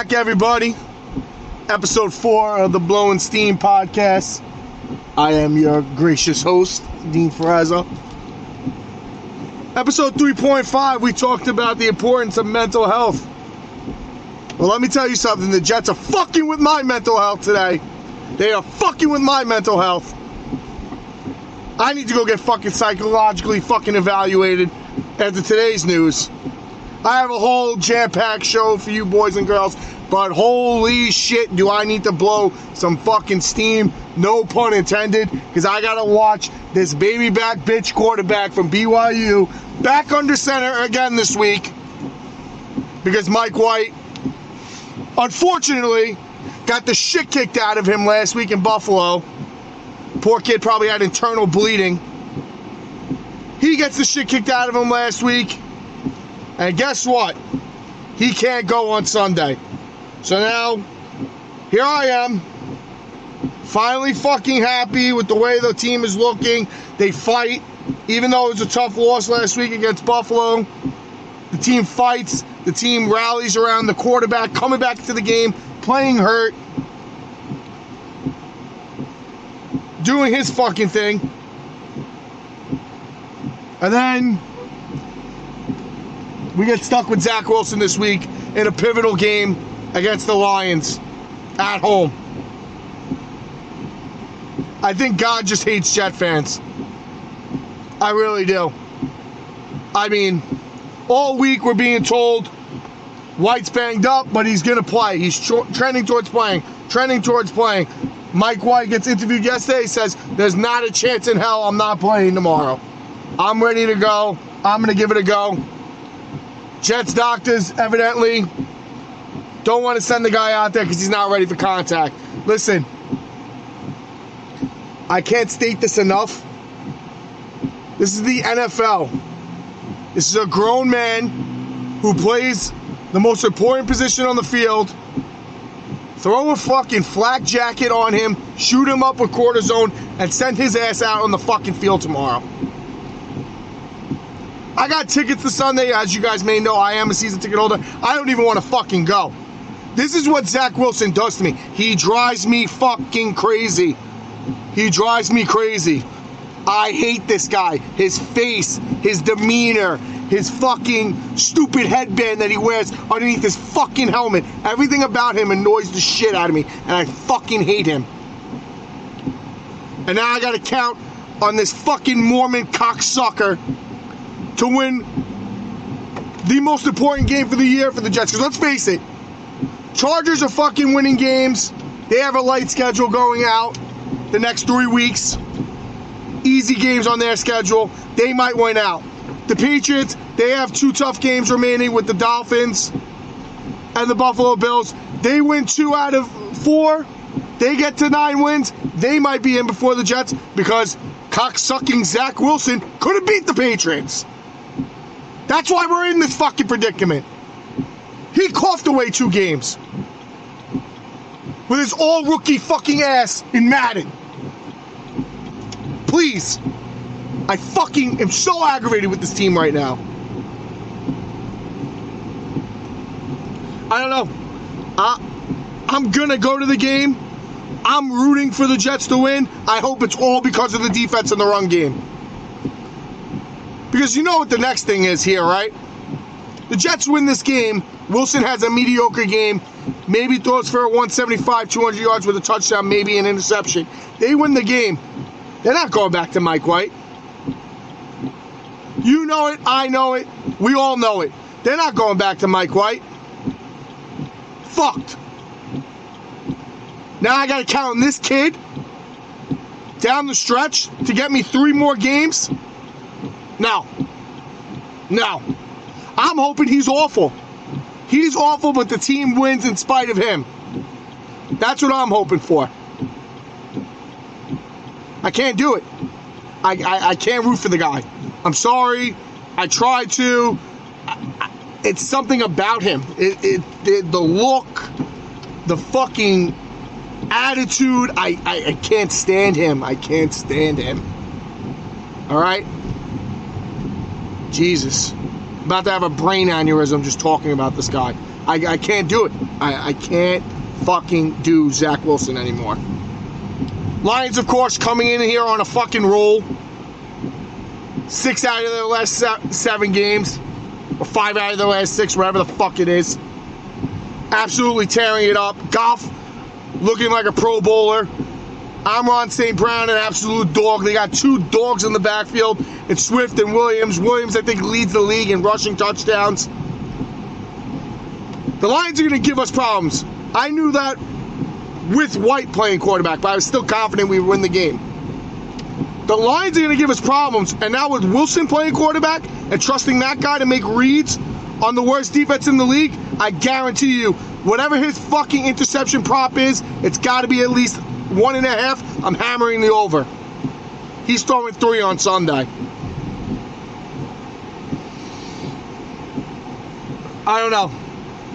back, everybody. Episode 4 of the BlowinSteam podcast. I am your gracious host, Dean Ferrazzo. Episode 3.5, we talked about the importance of mental health. Well, let me tell you something. The Jets are fucking with my mental health today. They are fucking with my mental health. I need to go get fucking psychologically fucking evaluated after today's news. I have a whole jam-packed show for you boys and girls, but holy shit, do I need to blow some fucking steam, no pun intended, because I gotta watch this baby back bitch quarterback from BYU back under center again this week, because Mike White, unfortunately, got the shit kicked out of him last week in Buffalo. Poor kid probably had internal bleeding. He gets the shit kicked out of him last week. And guess what? He can't go on Sunday. So now, here I am, finally fucking happy with the way the team is looking. They fight, even though it was a tough loss last week against Buffalo. The team fights, the team rallies around the quarterback, coming back to the game, playing hurt, doing his fucking thing. And then we get stuck with Zach Wilson this week in a pivotal game against the Lions at home. I think God just hates Jet fans. I really do. I mean, all week we're being told White's banged up, but he's going to play. He's trending towards playing. Mike White gets interviewed yesterday. He says, there's not a chance in hell I'm not playing tomorrow. I'm ready to go. I'm going to give it a go. Jets doctors evidently don't want to send the guy out there because he's not ready for contact. Listen, I can't state this enough. This is the NFL. This is a grown man who plays the most important position on the field. Throw a fucking flak jacket on him, shoot him up with cortisone, and send his ass out on the fucking field tomorrow. I got tickets to Sunday. As you guys may know, I am a season ticket holder. I don't even want to fucking go. This is what Zach Wilson does to me. He drives me fucking crazy. I hate this guy. His face, his demeanor, his fucking stupid headband that he wears underneath his fucking helmet. Everything about him annoys the shit out of me, and I fucking hate him. And now I gotta count on this fucking Mormon cocksucker to win the most important game for the year for the Jets. Because let's face it, Chargers are fucking winning games. They have a light schedule going out the next 3 weeks. Easy games on their schedule. They might win out. The Patriots, they have 2 tough games remaining with the Dolphins and the Buffalo Bills. They win 2 out of 4. They get to 9 wins. They might be in before the Jets because cocksucking Zach Wilson could have beat the Patriots. That's why we're in this fucking predicament. He coughed away 2 games with his all-rookie fucking ass in Madden. Please. I fucking am so aggravated with this team right now. I don't know. I'm gonna go to the game. I'm rooting for the Jets to win. I hope it's all because of the defense and the run game. Because you know what the next thing is here, right? The Jets win this game. Wilson has a mediocre game. Maybe throws for a 175, 200 yards with a touchdown, maybe an interception. They win the game. They're not going back to Mike White. You know it. I know it. We all know it. They're not going back to Mike White. Fucked. Now I got to count on this kid down the stretch to get me 3 more games. No. I'm hoping he's awful. He's awful, but the team wins in spite of him. That's what I'm hoping for. I can't do it. I can't root for the guy. I'm sorry. I tried to. It's something about him. The look, the fucking attitude. I can't stand him. All right? Jesus. I'm about to have a brain aneurysm just talking about this guy. I can't do it. I can't fucking do Zach Wilson anymore. Lions, of course, coming in here on a fucking roll. 6 out of their last 7 games. Or 5 out of their last 6, whatever the fuck it is. Absolutely tearing it up. Goff looking like a Pro Bowler. Amon St. Brown, an absolute dog. They got 2 dogs in the backfield. It's Swift and Williams. Williams, I think, leads the league in rushing touchdowns. The Lions are going to give us problems. I knew that with White playing quarterback, but I was still confident we would win the game. The Lions are going to give us problems, and now with Wilson playing quarterback and trusting that guy to make reads on the worst defense in the league, I guarantee you, whatever his fucking interception prop is, it's got to be at least 1.5. I'm hammering the over. He's throwing 3 on Sunday. I don't know.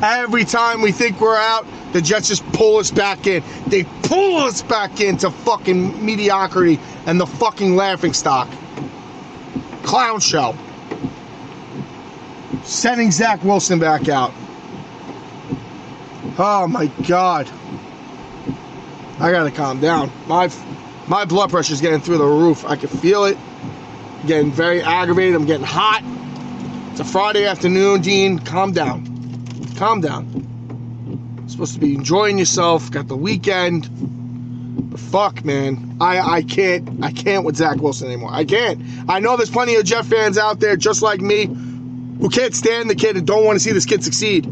Every time we think we're out, the Jets just pull us back in. They pull us back into fucking mediocrity and the fucking laughingstock. Clown show. Sending Zach Wilson back out. Oh my God. I gotta calm down. My blood pressure's getting through the roof. I can feel it. I'm getting very aggravated. I'm getting hot. It's a Friday afternoon, Dean. Calm down. Calm down. You're supposed to be enjoying yourself. Got the weekend. But fuck, man. I can't with Zach Wilson anymore. I can't. I know there's plenty of Jet fans out there just like me who can't stand the kid and don't want to see this kid succeed.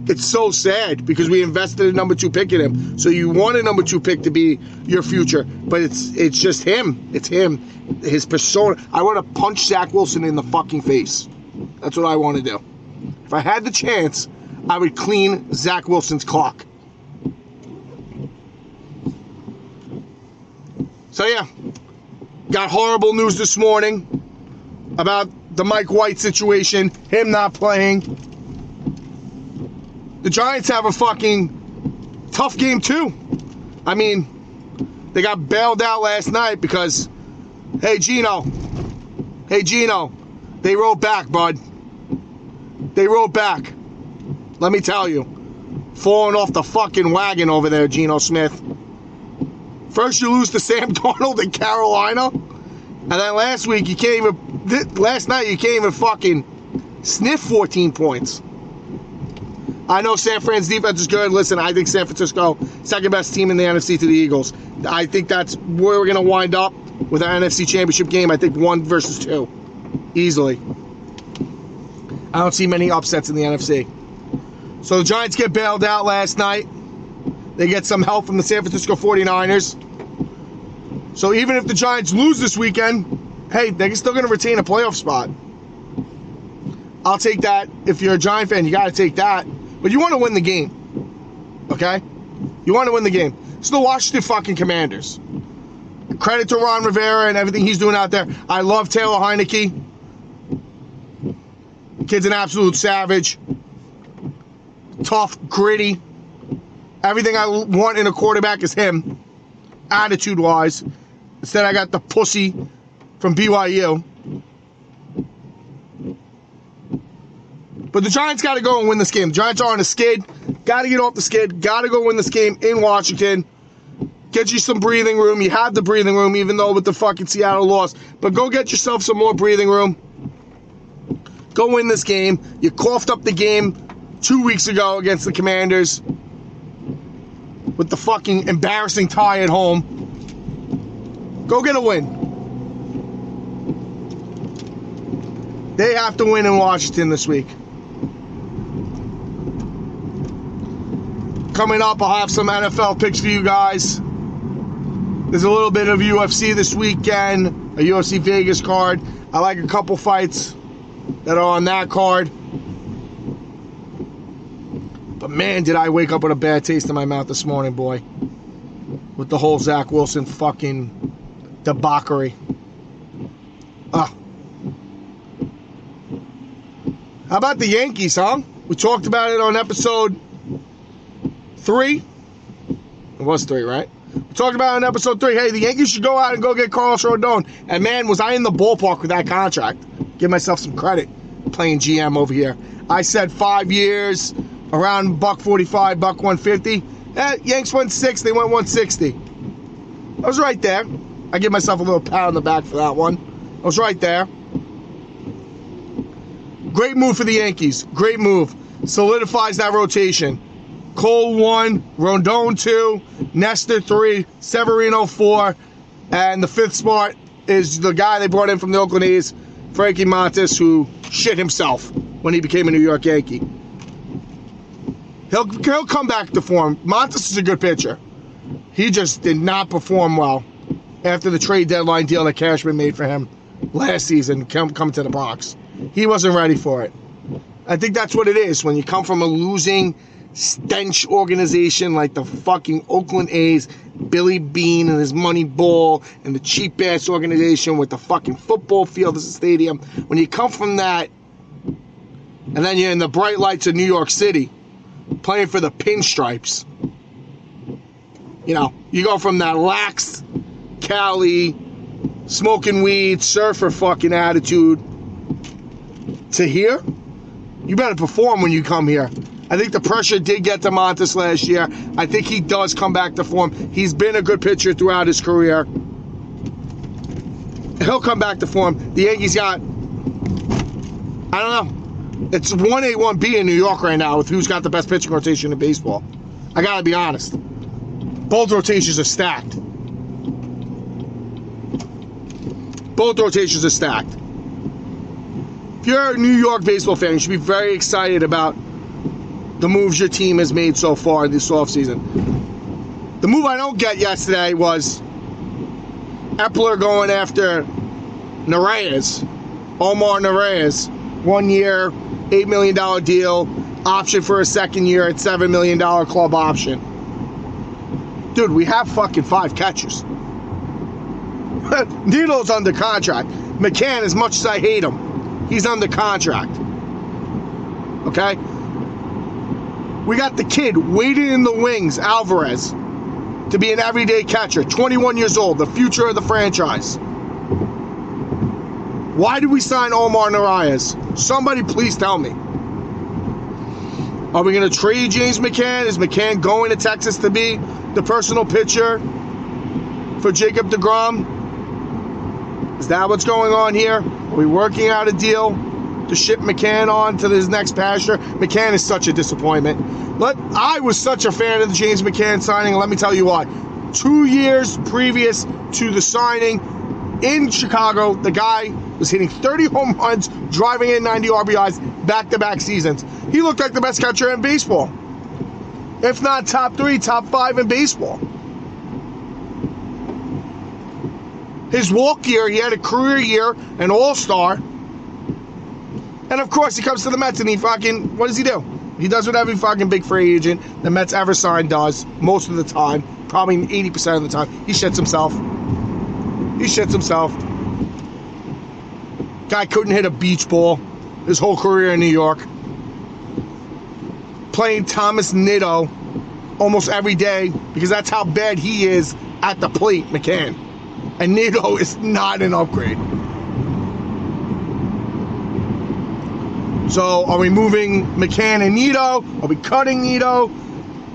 It's so sad because we invested a number 2 pick in him. So you want a number 2 pick to be your future. But it's just him. It's him. His persona. I want to punch Zach Wilson in the fucking face. That's what I want to do. If I had the chance, I would clean Zach Wilson's clock. So yeah, got horrible news this morning about the Mike White situation, him not playing. The Giants have a fucking tough game too. I mean, they got bailed out last night because, hey Gino, they rode back, bud. They rode back. Let me tell you. Falling off the fucking wagon over there, Geno Smith. First you lose to Sam Darnold in Carolina. And then last night you can't even fucking sniff 14 points. I know San Fran's defense is good. Listen, I think San Francisco, second best team in the NFC to the Eagles. I think that's where we're going to wind up with our NFC Championship game. I think 1 versus 2. Easily. I don't see many upsets in the NFC. So the Giants get bailed out last night. They get some help from the San Francisco 49ers. So even if the Giants lose this weekend, hey, they're still going to retain a playoff spot. I'll take that. If you're a Giant fan, you got to take that. But you want to win the game. Okay? You want to win the game. It's the Washington fucking Commanders. Credit to Ron Rivera and everything he's doing out there. I love Taylor Heineke. Kid's an absolute savage. Tough, gritty. Everything I want in a quarterback is him. Attitude-wise. Instead, I got the pussy from BYU. But the Giants got to go and win this game. The Giants are on a skid. Got to get off the skid. Got to go win this game in Washington. Get you some breathing room. You have the breathing room, even though with the fucking Seattle loss. But go get yourself some more breathing room. Go win this game. You coughed up the game 2 weeks ago against the Commanders with the fucking embarrassing tie at home. Go get a win. They have to win in Washington this week. Coming up, I'll have some NFL picks for you guys. There's a little bit of UFC this weekend, a UFC Vegas card. I like a couple fights that are on that card. But man, did I wake up with a bad taste in my mouth this morning, boy. With the whole Zach Wilson fucking debauchery. How about the Yankees, huh? We talked about it on episode 3. It was 3, right? We talked about it on episode 3. Hey, the Yankees should go out and go get Carlos Rodon. And man, was I in the ballpark with that contract. Give myself some credit playing GM over here. I said 5 years, around $145, $150. Yanks went 6, they went 160. I was right there. I give myself a little pat on the back for that one. I was right there. Great move for the Yankees. Great move. Solidifies that rotation. Cole 1, Rondon 2, Nestor 3, Severino 4, and the 5th spot is the guy they brought in from the Oakland A's, Frankie Montas, who shit himself when he became a New York Yankee. He'll come back to form. Montas is a good pitcher. He just did not perform well after the trade deadline deal that Cashman made for him last season, come to the Bronx. He wasn't ready for it. I think that's what it is when you come from a losing stench organization like the fucking Oakland A's, Billy Beane and his money ball, and the cheap ass organization with the fucking football field as a stadium. When you come from that, and then you're in the bright lights of New York City, playing for the Pinstripes. You know, you go from that lax Cali, smoking weed, surfer fucking attitude to here. You better perform when you come here. I think the pressure did get to Montas last year. I think he does come back to form. He's been a good pitcher throughout his career. He'll come back to form. The Yankees got, I don't know. It's 1A, 1B in New York right now with who's got the best pitching rotation in baseball. I gotta be honest. Both rotations are stacked. Both rotations are stacked. If you're a New York baseball fan, you should be very excited about the moves your team has made so far this offseason. The move I don't get yesterday was Epler going after Narvaez, Omar Narvaez. 1 year, $8 million deal, option for a second year at $7 million club option. Dude, we have fucking 5 catchers. Nito's under contract. McCann, as much as I hate him, he's under contract. Okay? We got the kid waiting in the wings, Alvarez, to be an everyday catcher, 21 years old, the future of the franchise. Why did we sign Omar Narvaez? Somebody please tell me. Are we going to trade James McCann? Is McCann going to Texas to be the personal pitcher for Jacob deGrom? Is that what's going on here? Are we working out a deal to ship McCann on to his next pasture? McCann is such a disappointment. I was such a fan of the James McCann signing, and let me tell you why. 2 years previous to the signing in Chicago, the guy was hitting 30 home runs, driving in 90 RBIs, back-to-back seasons. He looked like the best catcher in baseball. If not top 3, top 5 in baseball. His walk year, he had a career year, an all-star. And of course, he comes to the Mets and he fucking, what does he do? He does what every fucking big free agent the Mets ever signed does, most of the time, probably 80% of the time. He shits himself. He shits himself. Guy couldn't hit a beach ball his whole career in New York. Playing Thomas Nitto almost every day because that's how bad he is at the plate, McCann. And Nitto is not an upgrade. So are we moving McCann and Nitto? Are we cutting Nitto?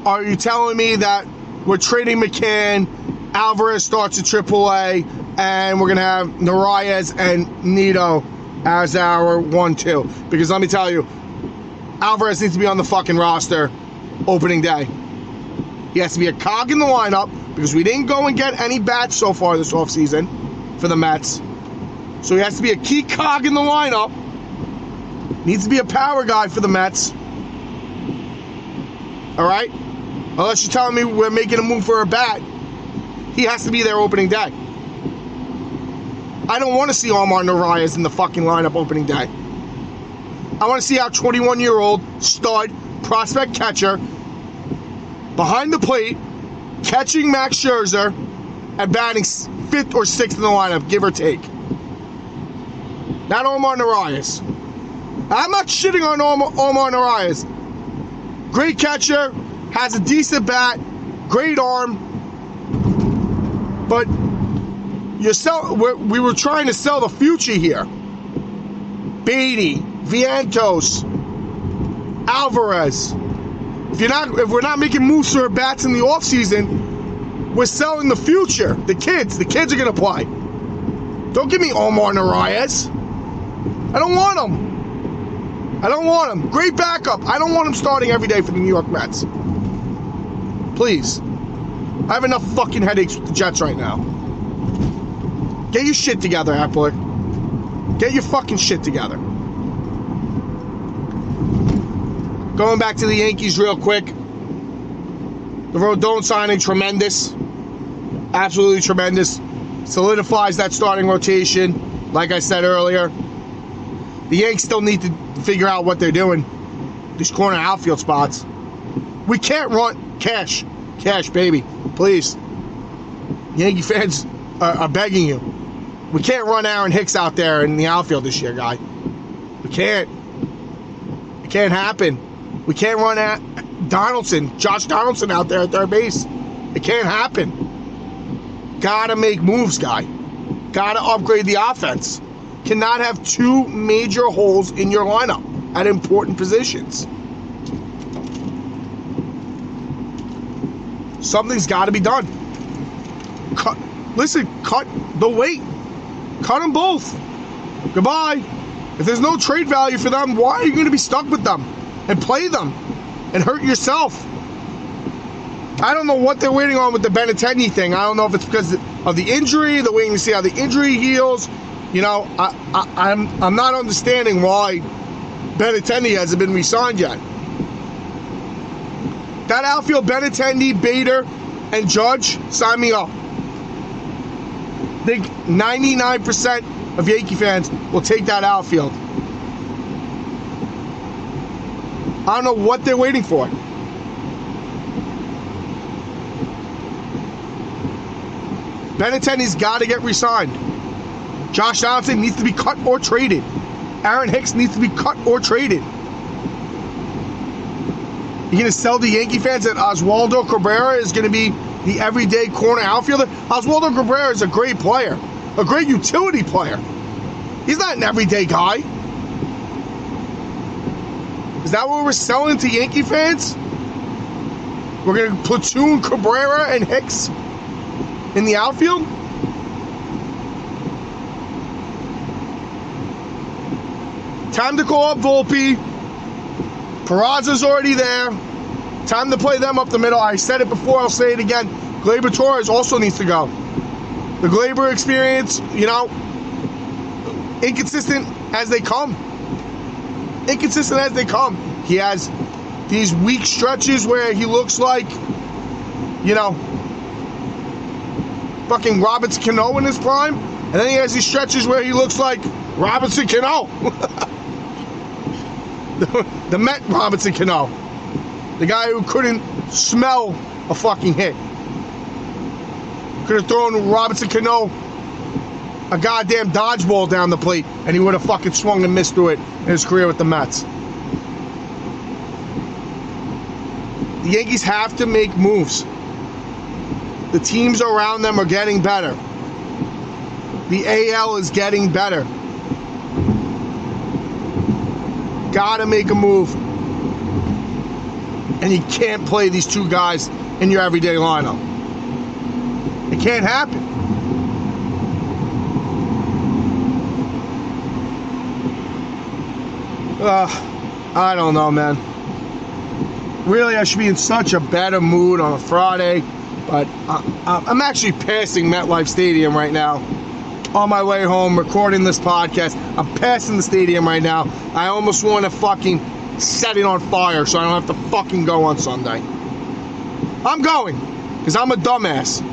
Are you telling me that we're trading McCann, Alvarez starts at AAA, and we're going to have Narvaez and Nitto as our 1-2? Because let me tell you, Alvarez needs to be on the fucking roster opening day. He has to be a cog in the lineup because we didn't go and get any bats so far this offseason for the Mets. So he has to be a key cog in the lineup. Needs to be a power guy for the Mets. All right? Unless you're telling me we're making a move for a bat, he has to be there opening day. I don't want to see Omar Narvaez in the fucking lineup opening day. I want to see our 21-year-old stud prospect catcher behind the plate, catching Max Scherzer and batting 5th or 6th in the lineup, give or take. Not Omar Narvaez. I'm not shitting on Omar Narvaez. Great catcher, has a decent bat, great arm, but we were trying to sell the future here. Beatty, Vientos, Alvarez. If we're not making moves for bats in the offseason, we're selling the future. The kids are gonna play. Don't give me Omar Narvaez. I don't want him. Great backup. I don't want him starting every day for the New York Mets. Please. I have enough fucking headaches with the Jets right now. Get your shit together, Appler. Get your fucking shit together. Going back to the Yankees real quick. The Rodon signing, tremendous. Absolutely tremendous. Solidifies that starting rotation. Like I said earlier. The Yankees still need to figure out what they're doing. These corner outfield spots. We can't run cash. Cash, baby. Please. Yankee fans are begging you. We can't run Aaron Hicks out there in the outfield this year, guy. We can't. It can't happen. We can't run Josh Donaldson out there at third base. It can't happen. Gotta make moves, guy. Gotta upgrade the offense. Cannot have two major holes in your lineup at important positions. Something's got to be done. Cut the weight. Cut them both. Goodbye. If there's no trade value for them, why are you going to be stuck with them and play them and hurt yourself? I don't know what they're waiting on with the Benintendi thing. I don't know if it's because of the injury. They're waiting to see how the injury heals. You know, I'm not understanding why Benintendi hasn't been re-signed yet. That outfield, Benintendi, Bader, and Judge, sign me up. I think 99% of Yankee fans will take that outfield. I don't know what they're waiting for. Benintendi's got to get re-signed. Josh Donaldson needs to be cut or traded. Aaron Hicks needs to be cut or traded. You're going to sell the Yankee fans that Oswaldo Cabrera is going to be the everyday corner outfielder? Oswaldo Cabrera is a great player. A great utility player. He's not an everyday guy. Is that what we're selling to Yankee fans? We're going to platoon Cabrera and Hicks in the outfield? Time to call up Volpe. Peraza's already there. Time to play them up the middle. I said it before, I'll say it again. Gleyber Torres also needs to go. The Gleyber experience, you know, inconsistent as they come. Inconsistent as they come. He has these weak stretches where he looks like, you know, fucking Robinson Cano in his prime. And then he has these stretches where he looks like Robinson Cano. The Met Robinson Cano. The guy who couldn't smell a fucking hit. Could have thrown Robinson Cano a goddamn dodgeball down the plate and he would have fucking swung and missed through it in his career with the Mets. The Yankees have to make moves. The teams around them are getting better. The AL is getting better. Gotta make a move. And you can't play these two guys in your everyday lineup. It can't happen. I don't know, man. Really, I should be in such a better mood on a Friday, but I'm actually passing MetLife Stadium right now. On my way home, recording this podcast. I'm passing the stadium right now. I almost want to fucking set it on fire so I don't have to fucking go on Sunday. I'm going, because I'm a dumbass.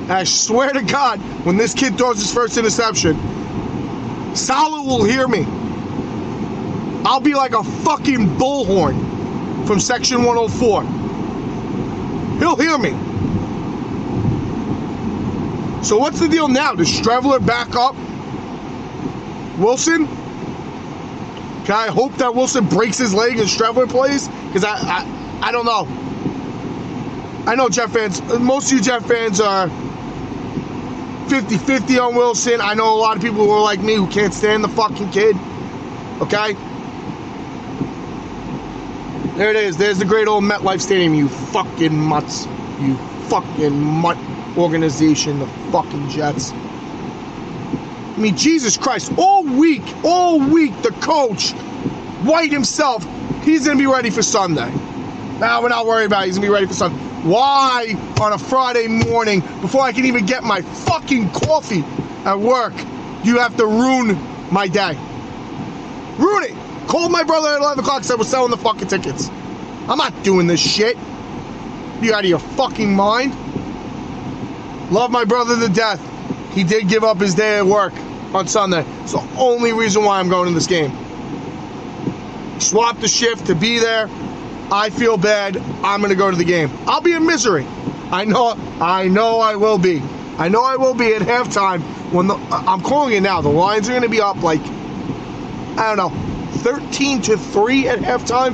I swear to God, when this kid throws his first interception, Salah will hear me. I'll be like a fucking bullhorn from Section 104. He'll hear me. So what's the deal now? Does Streveler back up Wilson? Can I hope that Wilson breaks his leg and Streveler plays? Because I don't know. I know Jet fans, most of you Jet fans are 50-50 on Wilson. I know a lot of people who are like me who can't stand the fucking kid. Okay? There it is. There's the great old MetLife Stadium, you fucking mutts. You fucking mutt organization, the fucking Jets. I mean, Jesus Christ, all week, the coach, White himself, he's going to be ready for Sunday. Now, we're not worried about it. He's going to be ready for Sunday. Why, on a Friday morning, before I can even get my fucking coffee at work, do you have to ruin my day? Ruin it. Called my brother at 11 o'clock, said we're selling the fucking tickets. I'm not doing this shit. You out of your fucking mind? Love my brother to death. He did give up his day at work on Sunday. It's the only reason why I'm going to this game. Swap the shift to be there. I feel bad. I'm going to go to the game. I'll be in misery. I know I will be. I know I will be at halftime when I'm calling it now. The Lions are going to be up like, I don't know, 13-3 at halftime.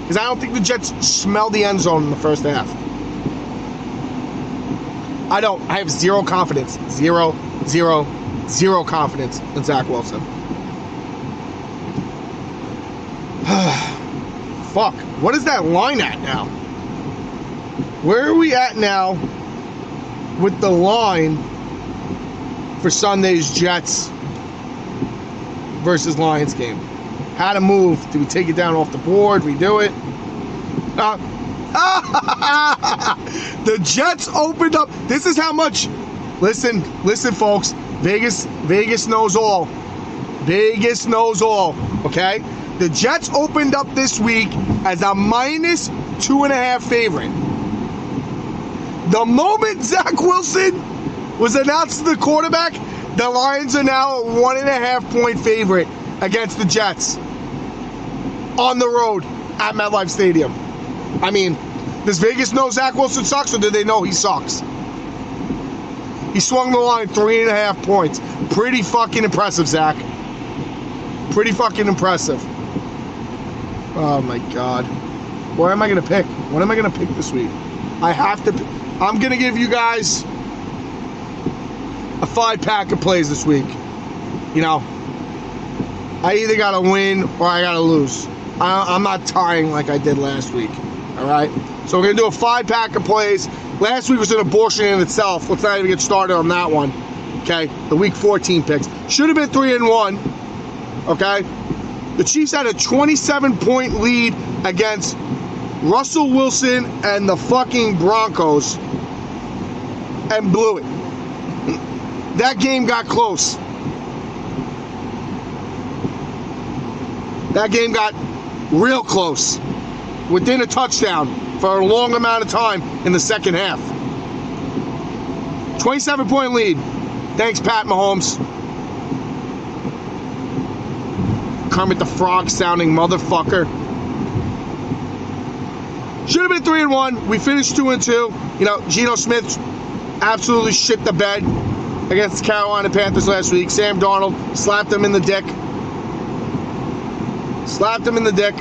Because I don't think the Jets smell the end zone in the first half. I don't. I have zero confidence. Zero confidence in Zach Wilson. Fuck. What is that line at now? Where are we at now with the line for Sunday's Jets versus Lions game? How to move? Do we take it down off the board? Redo it? The Jets opened up. This is how much. Listen, folks. Vegas knows all. Vegas knows all. Okay? The Jets opened up this week as a -2.5 favorite. The moment Zach Wilson was announced the quarterback, the Lions are now a 1.5 point favorite against the Jets on the road at MetLife Stadium. I mean, does Vegas know Zach Wilson sucks, or do they know he sucks? He swung the line 3.5 points. Pretty fucking impressive, Zach. Pretty fucking impressive. Oh my God. Where am I going to pick? What am I going to pick this week? I have to. I'm going to give you guys a 5-pack of plays this week. You know, I either got to win or I got to lose. I'm not tying like I did last week. All right? So we're going to do a 5-pack of plays. Last week was an abortion in itself. Let's not even get started on that one. Okay? The week 14 picks. Should have been 3-1. Okay? The Chiefs had a 27-point lead against Russell Wilson and the fucking Broncos and blew it. That game got close. That game got real close. Within a touchdown for a long amount of time in the second half. 27-point lead. Thanks, Pat Mahomes. Kermit the Frog sounding motherfucker. Should have been 3-1. We finished 2-2. You know, Geno Smith absolutely shit the bed against the Carolina Panthers last week. Sam Darnold slapped him in the dick. Slapped him in the dick.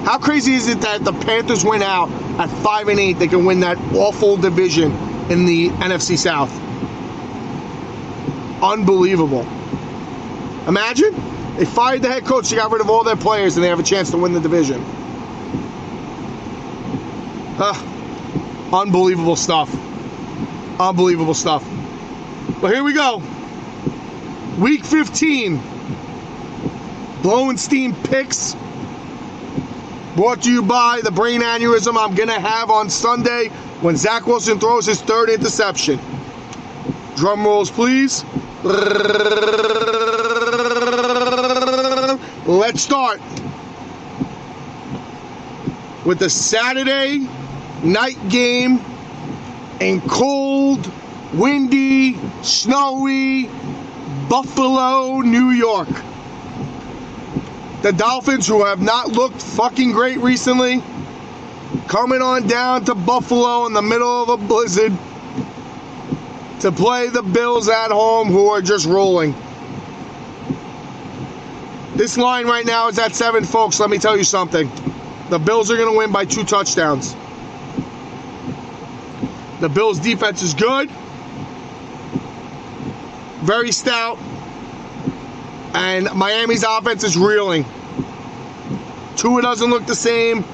How crazy is it that the Panthers went out at 5-8? They can win that awful division in the NFC South. Unbelievable. Imagine they fired the head coach, they got rid of all their players, and they have a chance to win the division. Unbelievable stuff. Unbelievable stuff. But here we go. Week 15. BlowinSteam picks. Brought to you by the brain aneurysm I'm going to have on Sunday when Zach Wilson throws his third interception. Drum rolls, please. Let's start with the Saturday night game in cold, windy, snowy Buffalo, New York. The Dolphins, who have not looked fucking great recently, coming on down to Buffalo in the middle of a blizzard to play the Bills at home, who are just rolling. This line right now is at 7, folks. Let me tell you something. The Bills are going to win by 2 touchdowns. The Bills' defense is good. Very stout. And Miami's offense is reeling. Tua doesn't look the same.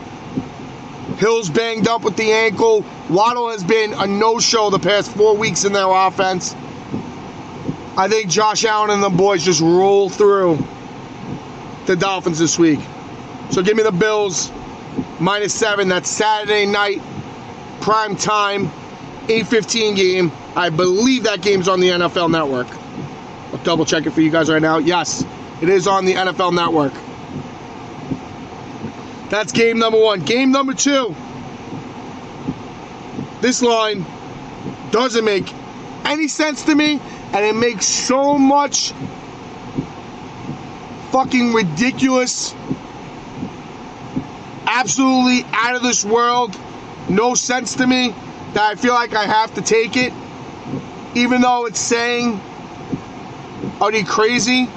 Hill's banged up with the ankle. Waddle has been a no-show the past 4 weeks in their offense. I think Josh Allen and the boys just roll through the Dolphins this week. So give me the Bills -7. That's Saturday night, prime time, 8:15 game. I believe that game's on the NFL Network. I'll double check it for you guys right now. Yes, it is on the NFL Network. That's game number 1. Game number 2. This line doesn't make any sense to me, and it makes so much fucking ridiculous, absolutely out of this world, no sense to me, that I feel like I have to take it, even though it's saying, are you crazy?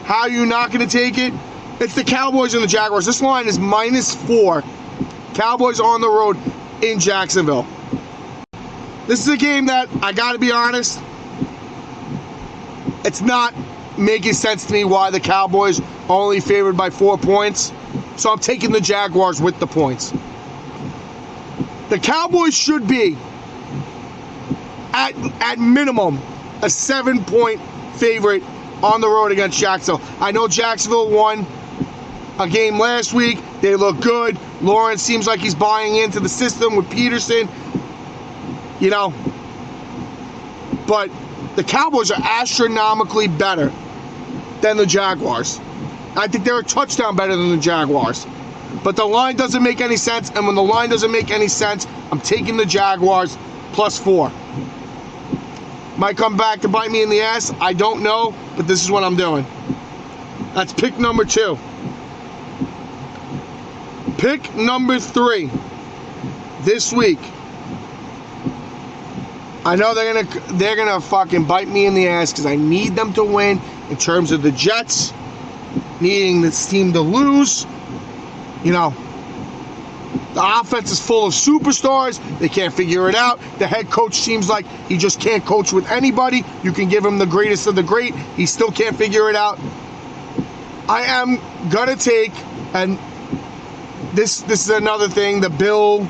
How are you not going to take it? It's the Cowboys and the Jaguars. This line is -4. Cowboys on the road in Jacksonville. This is a game that, I got to be honest, it's not making sense to me why the Cowboys are only favored by 4 points. So I'm taking the Jaguars with the points. The Cowboys should be, at minimum, a 7-point favorite on the road against Jacksonville. I know Jacksonville won a game last week. They look good. Lawrence seems like he's buying into the system with Peterson. You know, but the Cowboys are astronomically better than the Jaguars. I think they're a touchdown better than the Jaguars. But the line doesn't make any sense, and when the line doesn't make any sense, I'm taking the Jaguars +4. Might come back to bite me in the ass. I don't know, but this is what I'm doing. That's pick number 2. Pick number 3 this week. I know they're gonna fucking bite me in the ass because I need them to win in terms of the Jets needing this team to lose. You know, the offense is full of superstars. They can't figure it out. The head coach seems like he just can't coach with anybody. You can give him the greatest of the great. He still can't figure it out. I am gonna take, and this is another thing, the Bill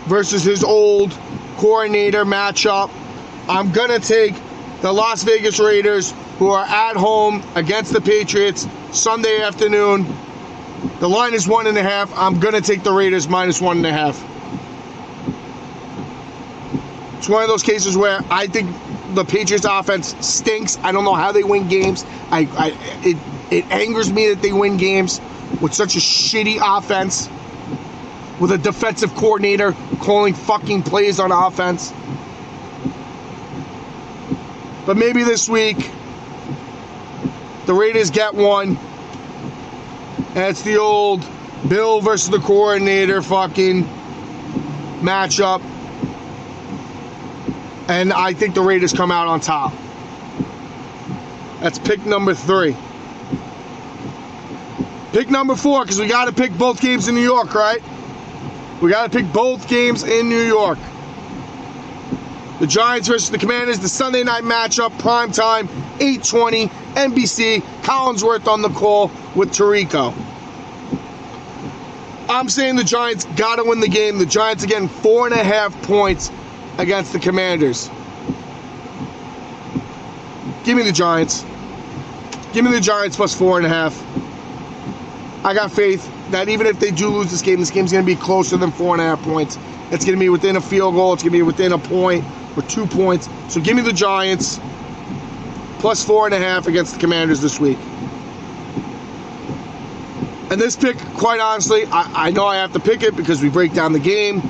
versus his old coordinator matchup. I'm gonna take the Las Vegas Raiders, who are at home against the Patriots Sunday afternoon. The line is 1.5. I'm gonna take the Raiders -1.5. It's one of those cases where I think the Patriots offense stinks. I don't know how they win games. It angers me that they win games with such a shitty offense, with a defensive coordinator calling fucking plays on offense. But maybe this week, the Raiders get one, and it's the old Bill versus the coordinator fucking matchup. And I think the Raiders come out on top. That's pick number 3. Pick number 4, because we got to pick both games in New York, right? We got to pick both games in New York. The Giants versus the Commanders, the Sunday night matchup, prime time, 8:20, NBC, Collinsworth on the call with Tirico. I'm saying the Giants got to win the game. The Giants are getting 4.5 points against the Commanders. Give me the Giants. Give me the Giants +4.5. I got faith that even if they do lose this game's going to be closer than 4.5 points. It's going to be within a field goal. It's going to be within a point or 2 points. So give me the Giants +4.5 against the Commanders this week. And this pick, quite honestly, I know I have to pick it because we break down the game.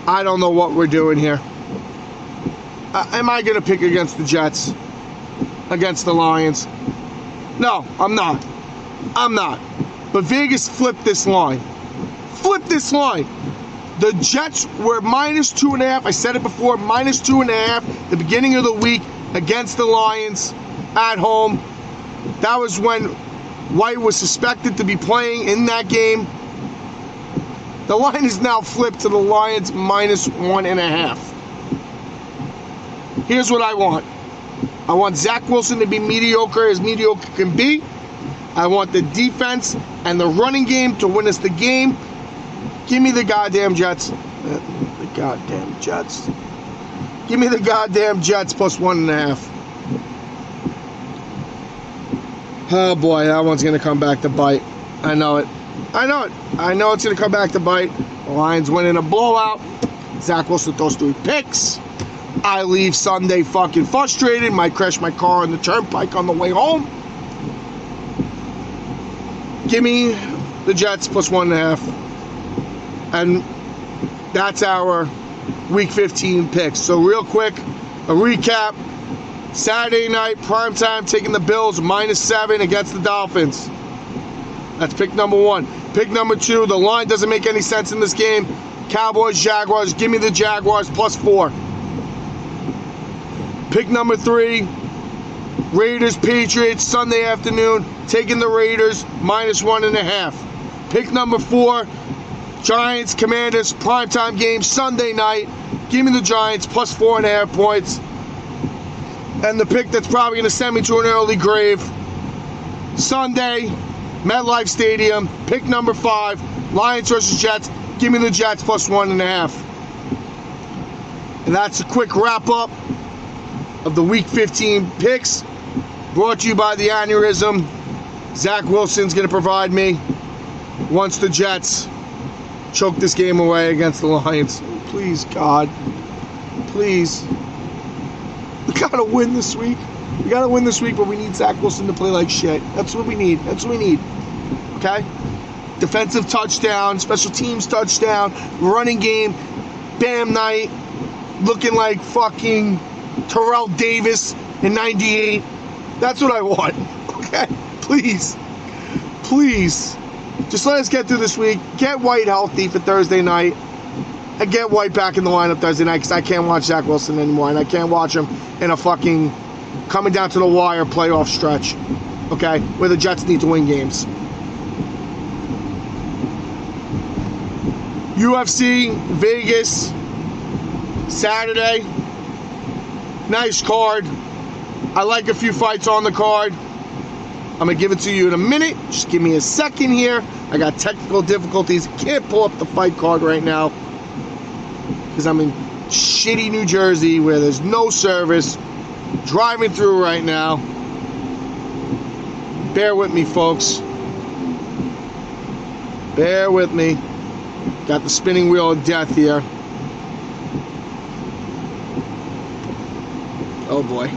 I don't know what we're doing here. Am I going to pick against the Jets? Against the Lions? No, I'm not. I'm not. But Vegas flipped this line. Flipped this line. The Jets were -2.5. I said it before, -2.5 the beginning of the week against the Lions at home. That was when White was suspected to be playing in that game. The line is now flipped to the Lions -1.5. Here's what I want. I want Zach Wilson to be mediocre as mediocre can be. I want the defense and the running game to win us the game. Give me the goddamn Jets. The goddamn Jets. Give me the goddamn Jets plus 1.5. Oh boy, that one's going to come back to bite. I know it. I know it's going to come back to bite. The Lions win in a blowout. Zach Wilson throws 3 picks. I leave Sunday fucking frustrated. Might crash my car on the turnpike on the way home. Give me the Jets plus 1.5. And that's our Week 15 picks. So real quick, a recap. Saturday night, primetime, taking the Bills -7 against the Dolphins. That's pick number 1. Pick number 2, the line doesn't make any sense in this game. Cowboys, Jaguars, give me the Jaguars plus 4. Pick number 3, Raiders, Patriots, Sunday afternoon, taking the Raiders -1.5. Pick number 4, Giants, Commanders, primetime game, Sunday night, give me the Giants plus 4.5 points. And the pick that's probably going to send me to an early grave, Sunday, MetLife Stadium, pick number 5, Lions versus Jets, give me the Jets plus 1.5. And that's a quick wrap-up of the Week 15 picks, brought to you by the Aneurysm. Zach Wilson's going to provide me once the Jets choke this game away against the Lions. Please, God. Please. We got to win this week. We got to win this week, but we need Zach Wilson to play like shit. That's what we need. That's what we need. Okay? Defensive touchdown, special teams touchdown, running game, Bam night, looking like fucking Terrell Davis in 98. That's what I want. Okay? Please. Please. Just let us get through this week. Get White healthy for Thursday night. And get White back in the lineup Thursday night, because I can't watch Zach Wilson anymore. And I can't watch him in a fucking coming down to the wire playoff stretch. Okay? Where the Jets need to win games. UFC, Vegas, Saturday. Nice card. I like a few fights on the card. I'm going to give it to you in a minute. Just give me a second here. I got technical difficulties. Can't pull up the fight card right now because I'm in shitty New Jersey where there's no service. Driving through right now. Bear with me, folks. Bear with me. Got the spinning wheel of death here. Oh boy.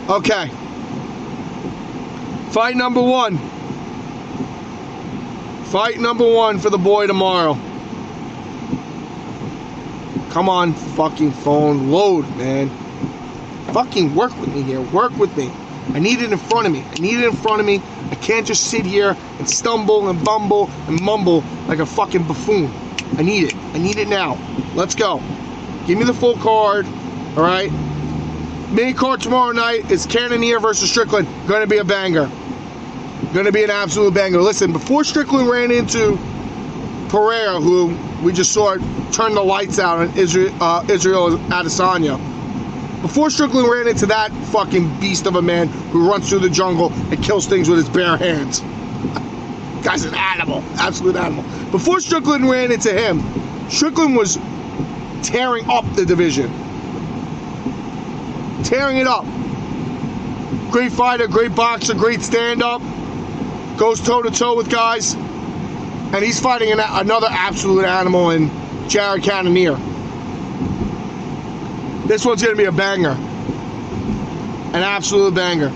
Okay. Fight number 1. Fight number 1 for the boy tomorrow. Come on, fucking phone. Load, man. Fucking work with me here. Work with me. I need it in front of me. I need it in front of me. I can't just sit here and stumble and bumble and mumble like a fucking buffoon. I need it. I need it now. Let's go. Give me the full card. All right? Main card tomorrow night is Cannonier versus Strickland. Going to be a banger. Going to be an absolute banger. Listen, before Strickland ran into Pereira, who we just saw turn the lights out on Israel Adesanya, before Strickland ran into that fucking beast of a man who runs through the jungle and kills things with his bare hands. Guy's an animal. Absolute animal. Before Strickland ran into him, Strickland was tearing up the division. Tearing it up. Great fighter, great boxer, great stand-up. Goes toe-to-toe with guys. And he's fighting another absolute animal in Jared Cannonier. This one's going to be a banger. An absolute banger.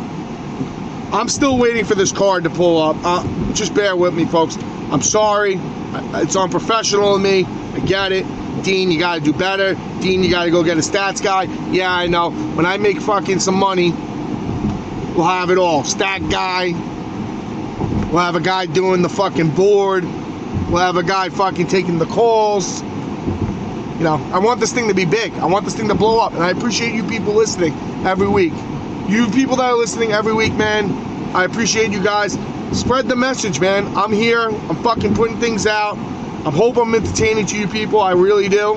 I'm still waiting for this card to pull up. Just bear with me, folks. I'm sorry. It's unprofessional of me. I get it. Dean, you got to do better. Dean, you got to go get a stats guy. Yeah, I know. When I make fucking some money, we'll have it all. Stat guy. We'll have a guy doing the fucking board. We'll have a guy fucking taking the calls. You know, I want this thing to be big. I want this thing to blow up. And I appreciate you people listening every week. You people that are listening every week, man, I appreciate you guys. Spread the message, man. I'm here. I'm fucking putting things out. I hope I'm entertaining to you people. I really do.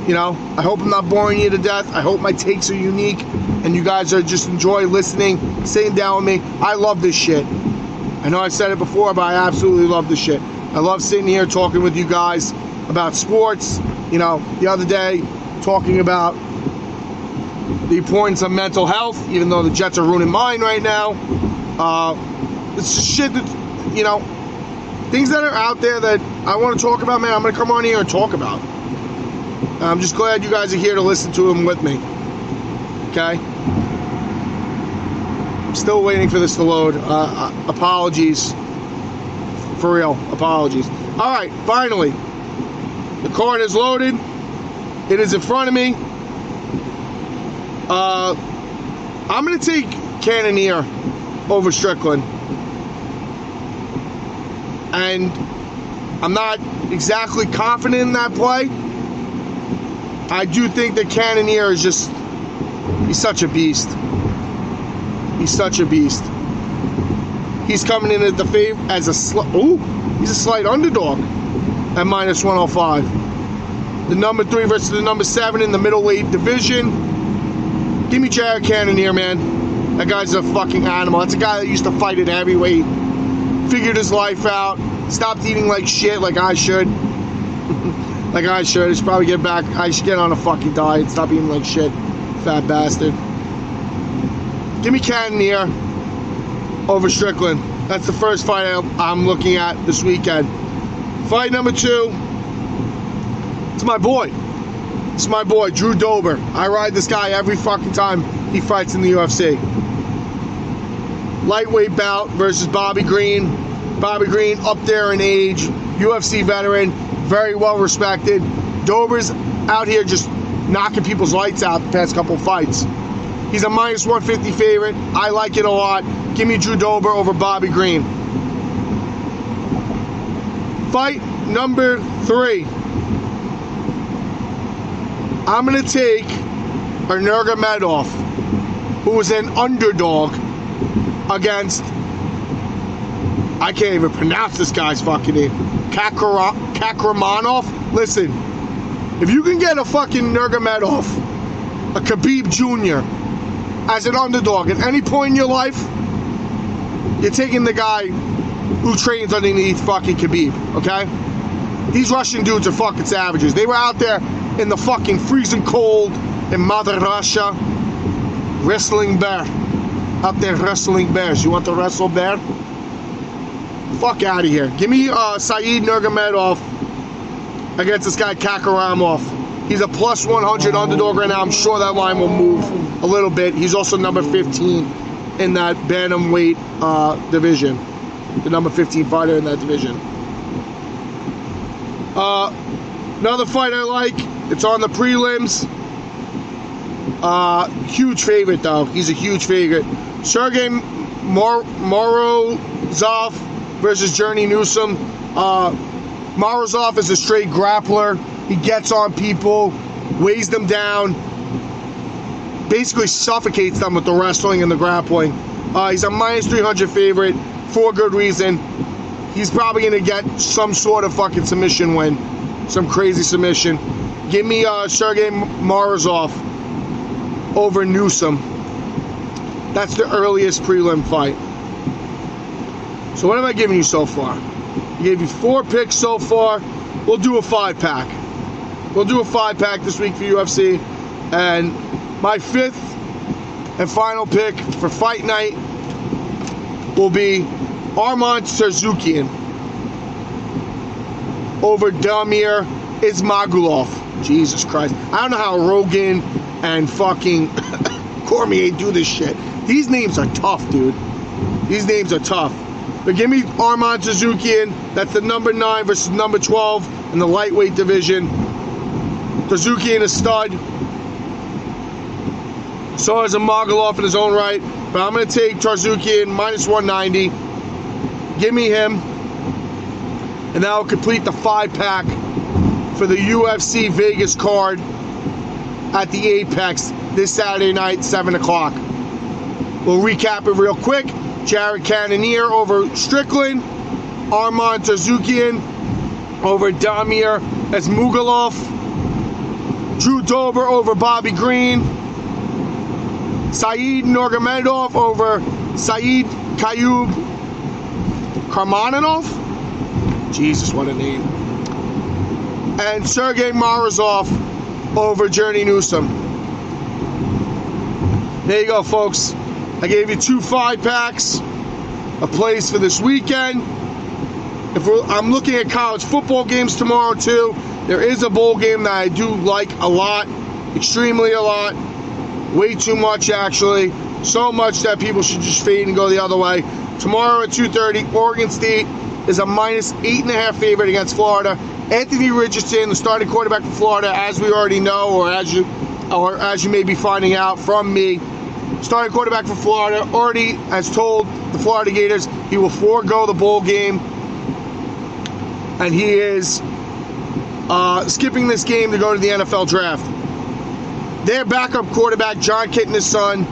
You know, I hope I'm not boring you to death. I hope my takes are unique and you guys are just enjoy listening, sitting down with me. I love this shit. I know I said it before, but I absolutely love this shit. I love sitting here talking with you guys about sports. You know, the other day, talking about the importance of mental health, even though the Jets are ruining mine right now. It's just shit that, you know, things that are out there that I want to talk about, man, I'm going to come on here and talk about. I'm just glad you guys are here to listen to them with me. Okay? I'm still waiting for this to load. Apologies. For real. Apologies. Alright, finally. The card is loaded. It is in front of me. I'm going to take Cannonier over Strickland. And I'm not exactly confident in that play. I do think that Cannonier is just, he's such a beast. He's such a beast. He's coming in at the as a he's a slight underdog at minus 105. The number 3 versus the number 7 in the middleweight division. Give me Jared Cannonier, man. That guy's a fucking animal. That's a guy that used to fight at heavyweight. Figured his life out. Stopped eating like shit, like I should. Like I should. I should probably get back. I should get on a fucking diet. Stop eating like shit. Fat bastard. Give me Cannonier over Strickland. That's the first fight I'm looking at this weekend. Fight number 2. It's my boy. It's my boy, Drew Dober. I ride this guy every fucking time he fights in the UFC. Lightweight bout versus Bobby Green. Bobby Green up there in age. UFC veteran. Very well respected. Dober's out here just knocking people's lights out the past couple fights. He's a minus 150 favorite. I like it a lot. Give me Drew Dober over Bobby Green. Fight number 3. I'm going to take Nurmagomedov, who is an underdog against, I can't even pronounce this guy's fucking name, Kakramanov. Listen, if you can get a fucking Nurmagomedov, a Khabib Jr., as an underdog at any point in your life, you're taking the guy who trains underneath fucking Khabib, okay? These Russian dudes are fucking savages. They were out there in the fucking freezing cold in Mother Russia, wrestling bear. Out there wrestling bears. You want to wrestle bear? Fuck out of here. Give me Saeed Nurmagomedov against this guy Kakramanov. He's a plus 100 underdog right now. I'm sure that line will move a little bit. He's also number 15 in that bantamweight division. The number 15 fighter in that division. Another fight I like. It's on the prelims. Huge favorite, though. He's a huge favorite. Sergey Morozov versus Journey Newsom. Morozov is a straight grappler. He gets on people, weighs them down, basically suffocates them with the wrestling and the grappling. He's a minus 300 favorite for good reason. He's probably going to get some sort of fucking submission win. Some crazy submission. Give me Sergey Morozov over Newsom. That's the earliest prelim fight. So what am I giving you so far? I gave you 4 picks so far. We'll do a 5-pack. We'll do a 5-pack this week for UFC. And my 5th and final pick for fight night will be Arman Tsarukyan over Damir Ismagulov. Jesus Christ. I don't know how Rogan and fucking Cormier do this shit. These names are tough, dude. These names are tough. But give me Arman Tsarukyan. That's the number 9 versus number 12 in the lightweight division. Tsarukyan is stud. So is Ismagulov in his own right. But I'm going to take Tsarukyan minus 190. Give me him. And that will complete the 5-pack for the UFC Vegas card at the Apex this Saturday night, 7 o'clock. We'll recap it real quick. Jared Cannonier over Strickland. Arman Tsarukyan over Damir Ismagulov. Drew Dober over Bobby Green. Saeed Nurmagomedov over Saeed Kayub Karmanov. Jesus, what a name. And Sergey Morozov over Journey Newsom. There you go, folks. I gave you 2 5-packs of plays for this weekend. I'm looking at college football games tomorrow, too. There is a bowl game that I do like a lot, extremely a lot. Way too much, actually. So much that people should just fade and go the other way. Tomorrow at 2:30, Oregon State is a minus 8.5 favorite against Florida. Anthony Richardson, the starting quarterback for Florida, as we already know, or as you may be finding out from me, starting quarterback for Florida, already has told the Florida Gators he will forego the bowl game, and he is skipping this game to go to the NFL draft. Their backup quarterback, John Kitna's son,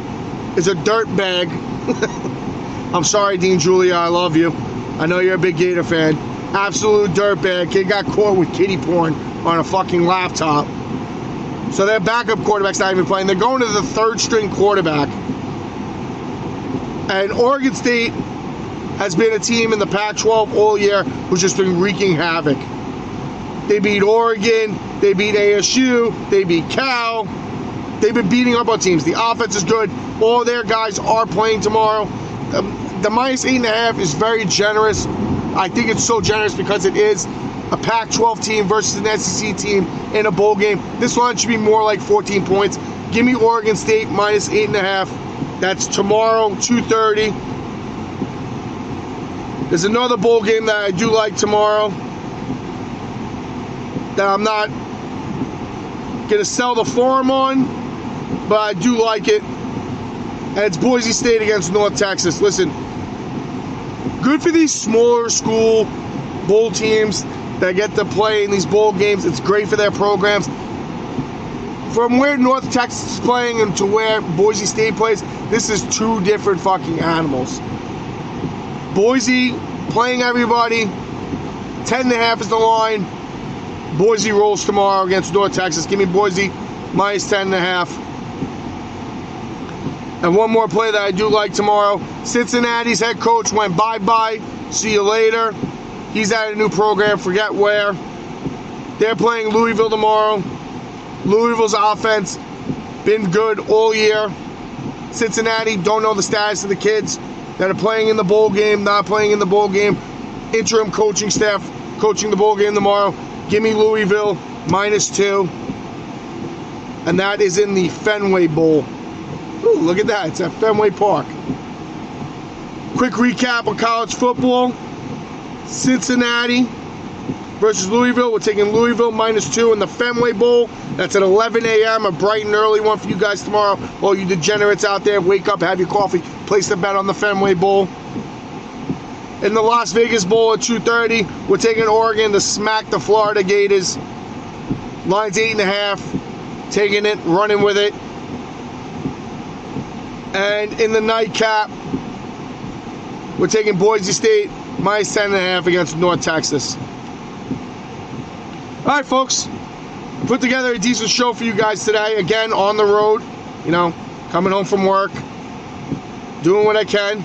is a dirtbag. I'm sorry, Dean Julia, I love you. I know you're a big Gator fan. Absolute dirtbag. Kid got caught with kiddie porn on a fucking laptop. So their backup quarterback's not even playing. They're going to the 3rd string quarterback. And Oregon State has been a team in the Pac-12 all year who's just been wreaking havoc. They beat Oregon, they beat ASU, they beat Cal. They've been beating up on teams. The offense is good. All their guys are playing tomorrow. The minus 8.5 is very generous. I think it's so generous because it is a Pac-12 team versus an SEC team in a bowl game. This line should be more like 14 points. Give me Oregon State minus 8.5. That's tomorrow, 2:30. There's another bowl game that I do like tomorrow that I'm not going to sell the farm on, but I do like it. And it's Boise State against North Texas. Listen, good for these smaller school bowl teams that get to play in these bowl games. It's great for their programs. From where North Texas is playing and to where Boise State plays, this is 2 different fucking animals. Boise playing everybody. 10.5 is the line. Boise rolls tomorrow against North Texas. Give me Boise minus 10.5. And one more play that I do like tomorrow. Cincinnati's head coach went bye-bye. See you later. He's at a new program, forget where. They're playing Louisville tomorrow. Louisville's offense been good all year. Cincinnati, don't know the status of the kids that are playing in the bowl game, not playing in the bowl game. Interim coaching staff coaching the bowl game tomorrow. Give me Louisville minus 2. And that is in the Fenway Bowl. Ooh, look at that. It's at Fenway Park. Quick recap of college football. Cincinnati versus Louisville. We're taking Louisville minus 2 in the Fenway Bowl. That's at 11 a.m. A bright and early one for you guys tomorrow. All you degenerates out there, wake up, have your coffee, place a bet on the Fenway Bowl. In the Las Vegas Bowl at 2:30, we're taking Oregon to smack the Florida Gators. Line's 8.5. Taking it, running with it. And in the nightcap, we're taking Boise State minus 10.5 against North Texas. All right, folks. Put together a decent show for you guys today. Again, on the road. You know, coming home from work. Doing what I can.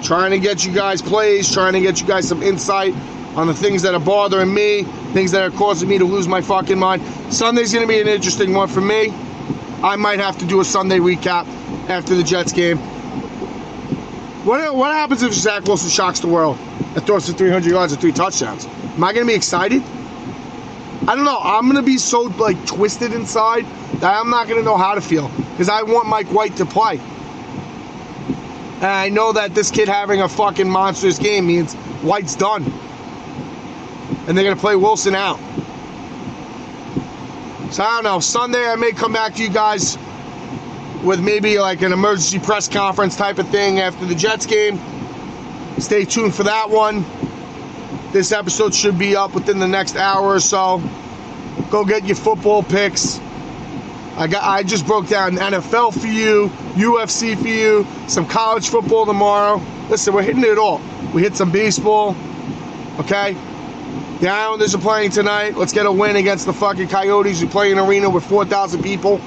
Trying to get you guys plays. Trying to get you guys some insight on the things that are bothering me. Things that are causing me to lose my fucking mind. Sunday's going to be an interesting one for me. I might have to do a Sunday recap after the Jets game. What happens if Zach Wilson shocks the world and throws for 300 yards and 3 touchdowns? Am I going to be excited? I don't know. I'm going to be so like twisted inside that I'm not going to know how to feel because I want Mike White to play. And I know that this kid having a fucking monstrous game means White's done. And they're going to play Wilson out. So I don't know. Sunday I may come back to you guys with maybe like an emergency press conference type of thing after the Jets game. Stay tuned for that one. This episode should be up within the next hour or so. Go get your football picks. I just broke down NFL for you, UFC for you, some college football tomorrow. Listen, we're hitting it all. We hit some baseball, okay? The Islanders are playing tonight. Let's get a win against the fucking Coyotes who play in an arena with 4,000 people.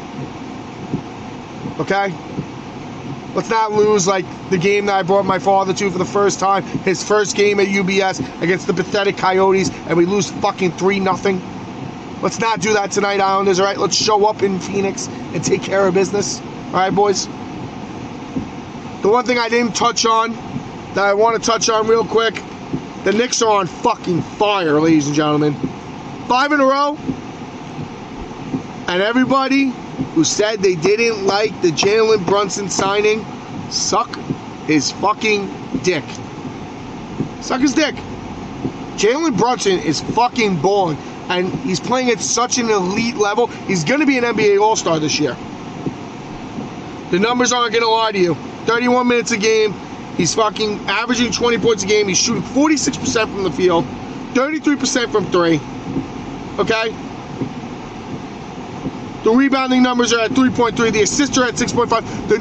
Okay? Let's not lose like the game that I brought my father to for the first time. His first game at UBS against the pathetic Coyotes, and we lose fucking 3-0. Let's not do that tonight, Islanders, all right? Let's show up in Phoenix and take care of business. All right, boys? The one thing I didn't touch on that I want to touch on real quick, the Knicks are on fucking fire, ladies and gentlemen. 5 in a row. And everybody who said they didn't like the Jalen Brunson signing, suck his fucking dick. Suck his dick. Jalen Brunson is fucking balling. And he's playing at such an elite level. He's going to be an NBA All-Star this year. The numbers aren't going to lie to you. 31 minutes a game. He's fucking averaging 20 points a game. He's shooting 46% from the field, 33% from 3. Okay? The rebounding numbers are at 3.3. The assists are at 6.5. The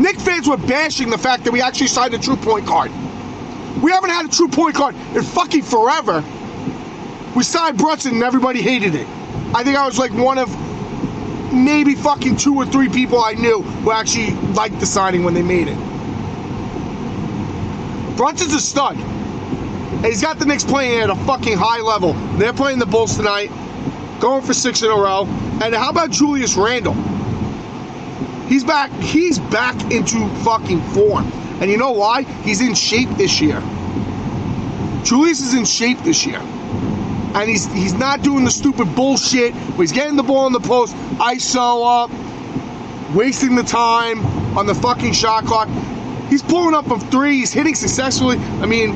Knicks fans were bashing the fact that we actually signed a true point guard. We haven't had a true point guard in fucking forever. We signed Brunson and everybody hated it. I think I was like one of maybe fucking 2 or 3 people I knew who actually liked the signing when they made it. Brunson's a stud. And he's got the Knicks playing at a fucking high level. They're playing the Bulls tonight, going for 6 in a row. And how about Julius Randle? He's back into fucking form. And you know why? He's in shape this year. Julius is in shape this year. And he's not doing the stupid bullshit where he's getting the ball in the post, ISO up, wasting the time on the fucking shot clock. He's pulling up from 3. He's hitting successfully. I mean,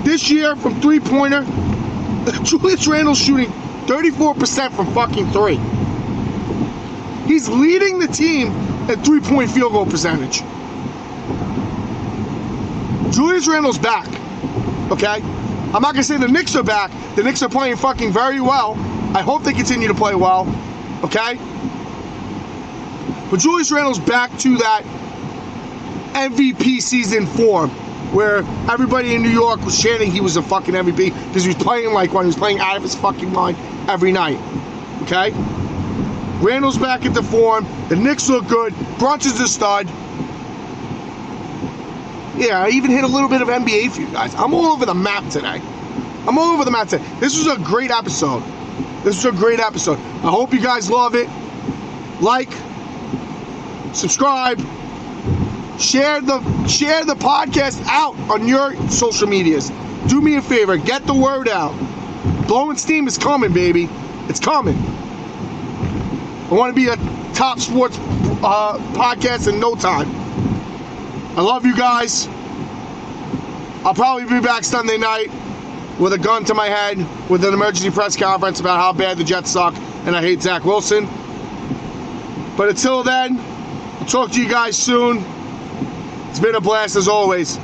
this year from three-pointer, Julius Randle's shooting 34% from fucking 3. He's leading the team at 3-point field goal percentage. Julius Randle's back, okay? I'm not going to say the Knicks are back. The Knicks are playing fucking very well. I hope they continue to play well, okay? But Julius Randle's back to that MVP season form where everybody in New York was chanting he was a fucking MVP because he was playing like one. He was playing out of his fucking mind every night, okay? Randle's back into form. The Knicks look good. Brunson's a stud. Yeah, I even hit a little bit of NBA for you guys. I'm all over the map today. This was a great episode. I hope you guys love it. Like, subscribe, share the podcast out on your social medias. Do me a favor, get the word out. BlowinSteam is coming, baby. It's coming. I want to be a top sports podcast in no time. I love you guys. I'll probably be back Sunday night with a gun to my head with an emergency press conference about how bad the Jets suck and I hate Zach Wilson. But until then, I'll talk to you guys soon. It's been a blast as always.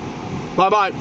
Bye-bye.